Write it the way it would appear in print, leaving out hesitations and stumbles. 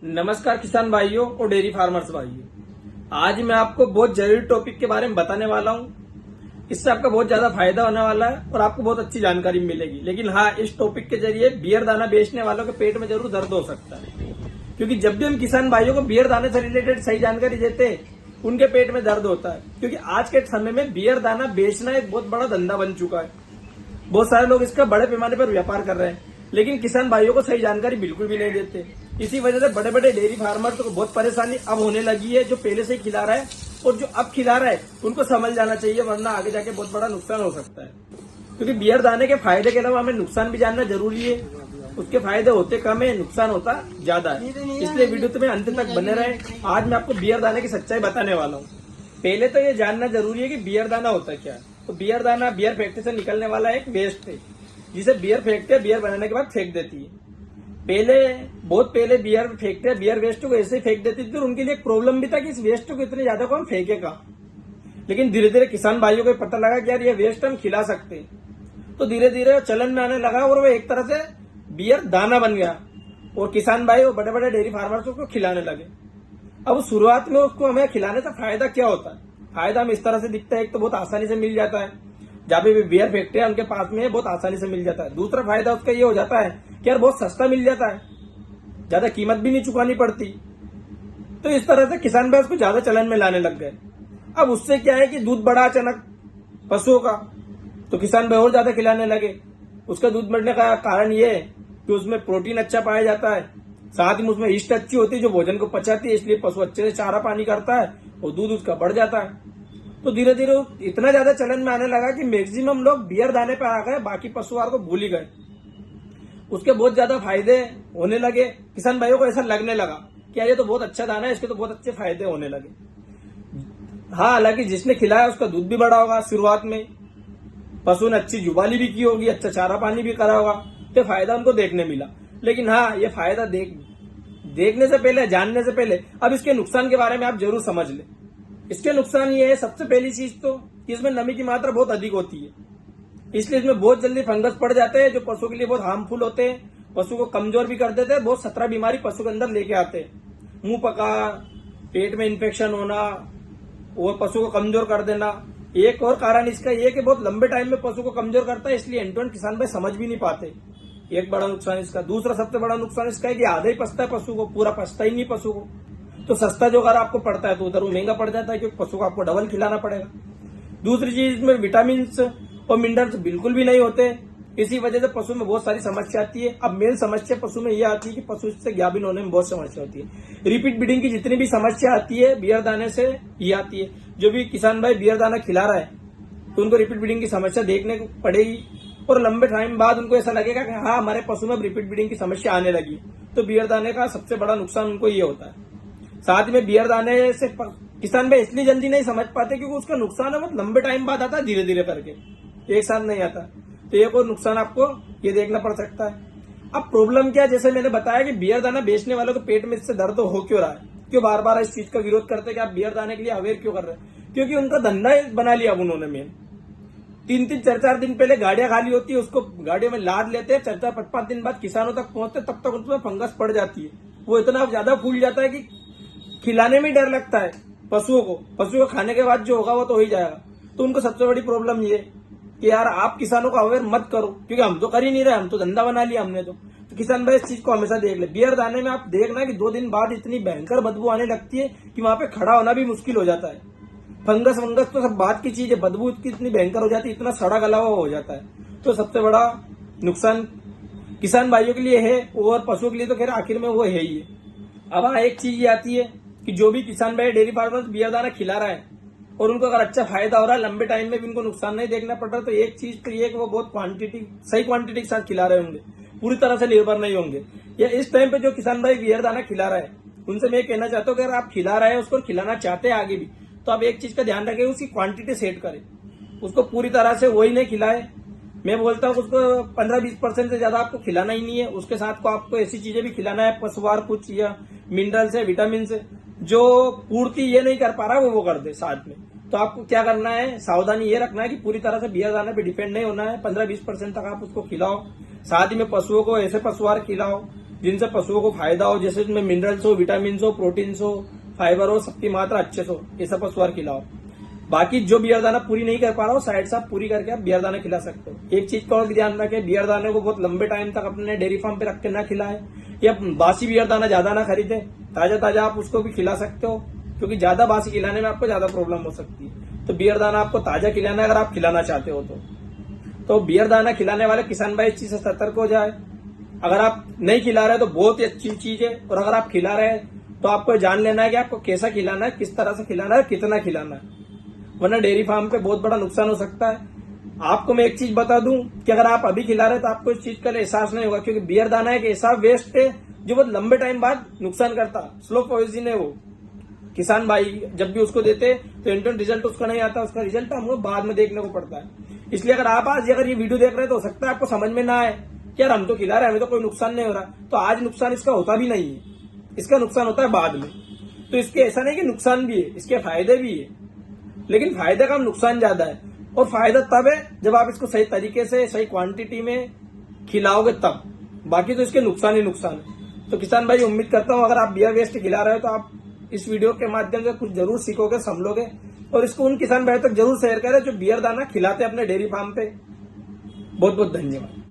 नमस्कार किसान भाइयों और डेयरी फार्मर्स भाइयों। आज मैं आपको बहुत जरूरी टॉपिक के बारे में बताने वाला हूं। इससे आपका बहुत ज्यादा फायदा होने वाला है और आपको बहुत अच्छी जानकारी मिलेगी। लेकिन हाँ, इस टॉपिक के जरिए बियर दाना बेचने वालों के पेट में जरूर दर्द हो सकता है, क्योंकि जब भी हम किसान भाइयों को बियर दाने से रिलेटेड सही जानकारी देते हैं उनके पेट में दर्द होता है। क्योंकि आज के समय में बियर दाना बेचना एक बहुत बड़ा धंधा बन चुका है। बहुत सारे लोग इसका बड़े पैमाने पर व्यापार कर रहे हैं, लेकिन किसान भाइयों को सही जानकारी बिल्कुल भी नहीं देते। इसी वजह से बड़े बड़े डेयरी फार्मर को बहुत परेशानी अब होने लगी है। जो पहले से ही खिला रहा है और जो अब खिला रहा है उनको समझ जाना चाहिए, वरना आगे जाके बहुत बड़ा नुकसान हो सकता है। क्योंकि बियर दाने के फायदे के अलावा हमें नुकसान भी जानना जरूरी है। उसके फायदे होते कम है, नुकसान होता ज्यादा है। इसलिए वीडियो में अंत तक बने रहे। आज मैं आपको बियर दाने की सच्चाई बताने वाला हूँ। पहले तो ये जानना जरूरी है कि बियर दाना होता क्या है। तो बियर दाना बियर फैक्ट्री से निकलने वाला एक वेस्ट है, जिसे बियर फेंकते हैं, बियर बनाने के बाद फेंक देती है। बहुत पहले बियर फेंकते हैं, बियर वेस्ट को ऐसे ही फेंक देती थी। और उनके लिए एक प्रॉब्लम भी था कि इस वेस्ट को इतने ज्यादा को हम फेंकेगा। लेकिन धीरे धीरे किसान भाइयों को पता लगा कि यार ये वेस्ट हम खिला सकते हैं। तो धीरे धीरे चलन में आने लगा और वो एक तरह से बियर दाना बन गया और किसान भाई और बड़े बड़े डेयरी फार्मर्स को खिलाने लगे। अब शुरुआत में उसको हमें खिलाने से फायदा क्या होता है? फायदा हमें इस तरह से दिखता है, एक तो बहुत आसानी से मिल जाता है। जहाँ पे भी बियर फैक्ट्री है उनके पास में बहुत आसानी से मिल जाता है। दूसरा फायदा उसका ये हो जाता है कि यार बहुत सस्ता मिल जाता है, ज्यादा कीमत भी नहीं चुकानी पड़ती। तो इस तरह से किसान भाई उसको ज्यादा चलन में लाने लग गए। अब उससे क्या है कि दूध बढ़ा अचानक पशुओं का, तो किसान भाई और ज्यादा खिलाने लगे। उसका दूध बढ़ने का कारण ये है कि उसमें प्रोटीन अच्छा पाया जाता है, साथ ही उसमें ईस्ट अच्छी होती है जो भोजन को पचाती है। इसलिए पशु अच्छे से चारा पानी करता है और दूध उसका बढ़ जाता है। तो धीरे धीरे इतना ज्यादा चलन में आने लगा कि मैक्सिमम लोग बियर दाने पे आ गए, बाकी पशुआहार को भूल ही गए। उसके बहुत ज्यादा फायदे होने लगे। किसान भाइयों को ऐसा लगने लगा कि यार ये तो बहुत अच्छा दाना है, इसके तो बहुत अच्छे फायदे होने लगे। हाँ, हालांकि जिसने खिलाया उसका दूध भी बढ़ा होगा, शुरुआत में पशु ने अच्छी जुबाली भी की होगी, अच्छा चारा पानी भी करा होगा, तो फायदा उनको देखने मिला। लेकिन हाँ, ये फायदा देखने से पहले, जानने से पहले अब इसके नुकसान के बारे में आप जरूर समझ ले। इसके नुकसान ये है, सबसे पहली चीज तो कि इसमें नमी की मात्रा बहुत अधिक होती है, इसलिए इसमें बहुत जल्दी फंगस पड़ जाते हैं जो पशु के लिए बहुत हार्मफुल होते हैं, पशु को कमजोर भी कर देते हैं। बहुत 17 बीमारी पशु के अंदर लेके आते हैं, मुंह पका, पेट में इन्फेक्शन होना और पशु को कमजोर कर देना। एक और कारण इसका ये कि बहुत लंबे टाइम में पशु को कमजोर करता है, इसलिए एंड किसान भाई समझ भी नहीं पाते। एक बड़ा नुकसान इसका। दूसरा सबसे बड़ा नुकसान इसका है कि आधा ही पचता है पशु को, पूरा पचता ही नहीं पशु को। तो सस्ता जो अगर आपको पड़ता है तो उधर वो महंगा पड़ जाता है, क्योंकि पशु को आपको डबल खिलाना पड़ेगा। दूसरी चीज, इसमें विटामिन और मिनरल्स बिल्कुल भी नहीं होते। इसी वजह से पशु में बहुत सारी समस्या आती है। अब मेन समस्या पशु में यह आती है कि पशु से गाभिन होने में बहुत समस्या होती है। रिपीट ब्रीडिंग की जितनी भी समस्या आती है बियर दाने से ये आती है। जो भी किसान भाई बियर दाना खिला रहा है तो उनको रिपीट ब्रीडिंग की समस्या देखने को पड़ेगी और लंबे टाइम बाद उनको ऐसा लगेगा कि हाँ, हमारे पशु में रिपीट ब्रीडिंग की समस्या आने लगी। तो बियर दाने का सबसे बड़ा नुकसान उनको ये होता है। साथ में बियर दाने से किसान भाई इसलिए जल्दी नहीं समझ पाते क्योंकि उसका नुकसान है बहुत लंबे टाइम बाद आता है, धीरे धीरे करके, एक साथ नहीं आता। तो एक और नुकसान आपको ये देखना पड़ सकता है। अब प्रॉब्लम क्या है, जैसे मैंने बताया कि बियर दाना बेचने वालों के पेट में इससे दर्द हो क्यों रहा है, क्यों बार बार इस चीज का विरोध करते हैं कि आप बियर दाने के लिए अवेयर क्यों कर रहे हैं? क्योंकि उनका धंधा बना लिया अब उन्होंने। मेन 3-3, 4-4 दिन पहले गाड़ियां खाली होती है, उसको गाड़ियों में लाद लेते हैं, 4-4, 5-5 दिन बाद किसानों तक पहुंचते, तब तक उसमें फंगस पड़ जाती है। वो इतना ज्यादा फूल जाता है कि खिलाने में डर लगता है पशुओं को। पशु को खाने के बाद जो होगा वो तो हो ही जाएगा। तो उनको सबसे बड़ी प्रॉब्लम ये कि यार आप किसानों को अवेयर मत करो, क्योंकि हम तो कर ही नहीं रहे, हम तो धंधा बना लिया हमने। तो किसान भाई इस चीज को हमेशा देख ले। बियर दाने में आप देखना कि 2 दिन बाद इतनी भयंकर बदबू आने लगती है कि वहां पे खड़ा होना भी मुश्किल हो जाता है। फंगस वंगस तो सब बात की चीज है, बदबू की इतनी भयंकर हो जाती है, इतना सड़ा गला हुआ हो जाता है। तो सबसे बड़ा नुकसान किसान भाइयों के लिए है और पशुओं के लिए तो खैर आखिर में वो है ही है। अब एक चीज ये आती है कि जो भी किसान भाई डेयरी फार्मर बियर दाना खिला रहा है और उनको अगर अच्छा फायदा हो रहा है, लंबे टाइम में भी उनको नुकसान नहीं देखना पड़ रहा, तो एक चीज तो ये कि वो बहुत सही क्वांटिटी के साथ खिला रहे होंगे, पूरी तरह से निर्भर नहीं होंगे। या इस टाइम पे जो किसान भाई बियर दाना खिला रहा है उनसे मैं कहना चाहता हूँ कि अगर आप खिला रहे हैं, उसको खिलाना चाहते हैं आगे भी, तो आप एक चीज का ध्यान रखें, उसकी क्वांटिटी सेट करें। उसको पूरी तरह से वही नहीं खिलाए। मैं बोलता हूँ उसको 15-20% से ज्यादा आपको खिलाना ही नहीं है। उसके साथ को आपको ऐसी चीजें भी खिलाना है, पशुआहार कुछ या मिनरल्स है, विटामिन से, जो पूर्ति ये नहीं कर पा रहा वो कर दे साथ में। तो आपको क्या करना है, सावधानी ये रखना है कि पूरी तरह से बियर दाने पे डिपेंड नहीं होना है। 15-20% तक आप उसको खिलाओ। साथ ही में पशुओं को ऐसे पशुआहार खिलाओ जिनसे पशुओं को फायदा हो, जैसे उसमें मिनरल्स हो, विटामिन हो, प्रोटीन हो, फाइबर हो, सबकी मात्रा अच्छे से हो, ये सब पशुआहार खिलाओ। बाकी जो बियर दाना पूरी नहीं कर पा रहा हो, साइड से आप पूरी करके आप बियर दाना खिला सकते हो। एक चीज का और ध्यान रखें, बियर दाने को बहुत लंबे टाइम तक अपने डेयरी फार्म पे रख के ना खिलाएं, या बासी बियर दाना ज्यादा ना खरीदे, ताजा ताजा आप उसको भी खिला सकते हो, क्योंकि ज्यादा बासी खिलाने में आपको ज्यादा प्रॉब्लम हो सकती है। तो बियर दाना आपको ताजा खिलाना है, अगर आप खिलाना चाहते हो तो बियर दाना खिलाने वाले किसान भाई इस चीज से सतर्क हो जाए। अगर आप नहीं खिला रहे तो बहुत ही अच्छी चीज है, और अगर आप खिला रहे हैं तो आपको जान लेना है कि आपको कैसा खिलाना है, किस तरह से खिलाना है, कितना खिलाना है, वरना डेयरी फार्म पे बहुत बड़ा नुकसान हो सकता है। आपको मैं एक चीज बता दूं कि अगर आप अभी खिला रहे तो आपको इस चीज का एहसास नहीं होगा, क्योंकि बियर दाना एक ऐसा वेस्ट है जो बहुत लंबे टाइम बाद नुकसान करता, स्लो पॉइजन है वो। किसान भाई जब भी उसको देते तो इंस्टेंट रिजल्ट उसका नहीं आता, उसका रिजल्ट हमको बाद में देखने को पड़ता है। इसलिए अगर आप आज अगर ये वीडियो देख रहे हैं तो हो सकता है आपको समझ में ना आए कि यार हम तो खिला रहे हैं, हमें तो कोई नुकसान नहीं हो रहा, तो आज नुकसान इसका होता भी नहीं है, इसका नुकसान होता है बाद में। तो इसके ऐसा नहीं कि नुकसान भी है, इसके फायदे भी है, लेकिन फायदे कम नुकसान ज्यादा है। और फायदा तब है जब आप इसको सही तरीके से सही क्वांटिटी में खिलाओगे तब, बाकी तो इसके नुकसान ही नुकसान है। तो किसान भाई उम्मीद करता हूं अगर आप बियर वेस्ट खिला रहे हो तो आप इस वीडियो के माध्यम से कुछ जरूर सीखोगे, समझोगे, और इसको उन किसान भाई तक जरूर शेयर करें जो बियर दाना खिलाते हैं अपने डेयरी फार्म पे। बहुत बहुत धन्यवाद।